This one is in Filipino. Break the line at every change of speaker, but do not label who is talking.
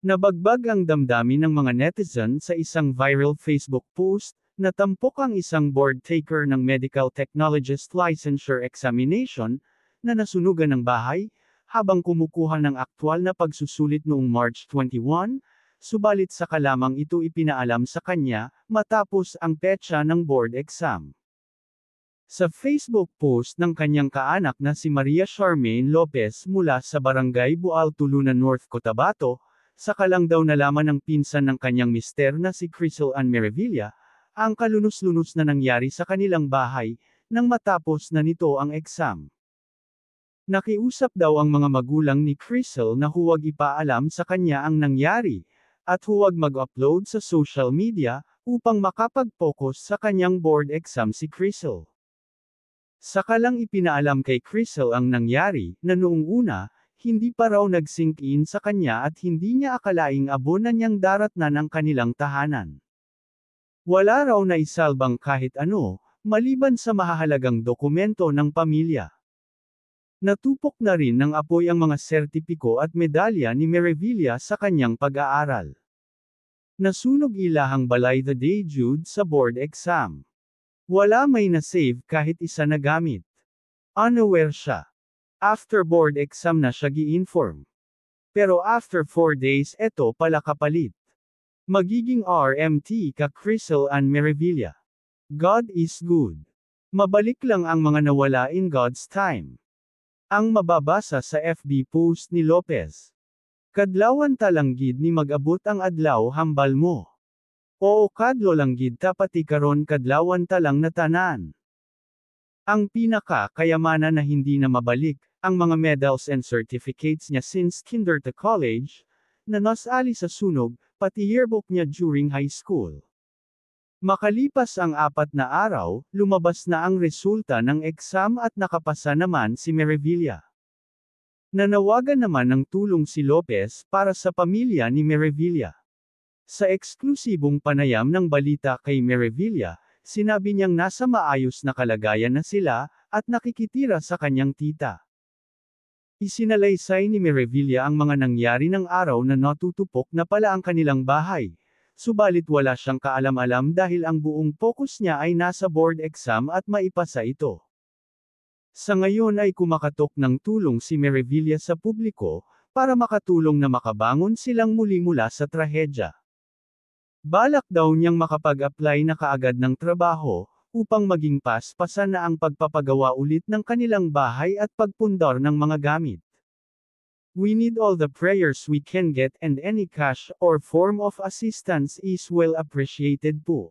Nabagbag ang damdamin ng mga netizen sa isang viral Facebook post, na tampok ang isang board taker ng Medical Technologist Licensure Examination, na nasunugan ng bahay, habang kumukuha ng aktwal na pagsusulit noong March 21, subalit saka lamang ito ipinaalam sa kanya, matapos ang petsa ng board exam. Sa Facebook post ng kanyang kaanak na si Maria Charmaine Lopez mula sa Barangay Bual Tulunan North Cotabato, saka lang daw nalaman ng pinsan ng kanyang mister na si Crisel Ann Merevilla, ang kalunos-lunos na nangyari sa kanilang bahay, nang matapos na nito ang exam. Nakiusap daw ang mga magulang ni Crisel na huwag ipaalam sa kanya ang nangyari, at huwag mag-upload sa social media, upang makapag-focus sa kanyang board exam si Crisel. Saka lang ipinaalam kay Crisel ang nangyari, na noong una, hindi pa raw nag-sink in sa kanya at hindi niya akalaing abo na niyang daratnan ang kanilang tahanan. Wala raw na isalbang kahit ano, maliban sa mahahalagang dokumento ng pamilya. Natupok na rin ng apoy ang mga sertipiko at medalya ni Merevilla sa kanyang pag-aaral. Nasunog ilahang balay the day Jude sa board exam. Wala may na-save kahit isa na gamit. Unaware siya. After board exam na siya gi-inform. Pero after 4 days eto pala kapalit. Magiging RMT ka Crisel Ann Merevilla. God is good. Mabalik lang ang mga nawala in God's time. Ang mababasa sa FB post ni Lopez. Kadlawan talanggid ni mag-abot ang adlaw hambal mo. Oo kadlo lang gid ta pati karon kadlawan talang natanan. Ang pinaka-kayamanan na hindi na mabalik, ang mga medals and certificates niya since kinder to college, na nasali sa sunog, pati yearbook niya during high school. Makalipas ang 4 na araw, lumabas na ang resulta ng exam at nakapasa naman si Merevilla. Nanawagan naman ng tulong si Lopez para sa pamilya ni Merevilla. Sa eksklusibong panayam ng balita kay Merevilla, sinabi niyang nasa maayos na kalagayan na sila, at nakikitira sa kanyang tita. Isinalaysay ni Merevilla ang mga nangyari ng araw na natutupok na pala ang kanilang bahay. Subalit wala siyang kaalam-alam dahil ang buong focus niya ay nasa board exam at maipasa ito. Sa ngayon ay kumakatok ng tulong si Merevilla sa publiko, para makatulong na makabangon silang muli mula sa trahedya. Balak daw niyang makapag-apply na kaagad ng trabaho, upang maging paspasan na ang pagpapagawa ulit ng kanilang bahay at pagpundar ng mga gamit. We need all the prayers we can get and any cash or form of assistance is well appreciated po.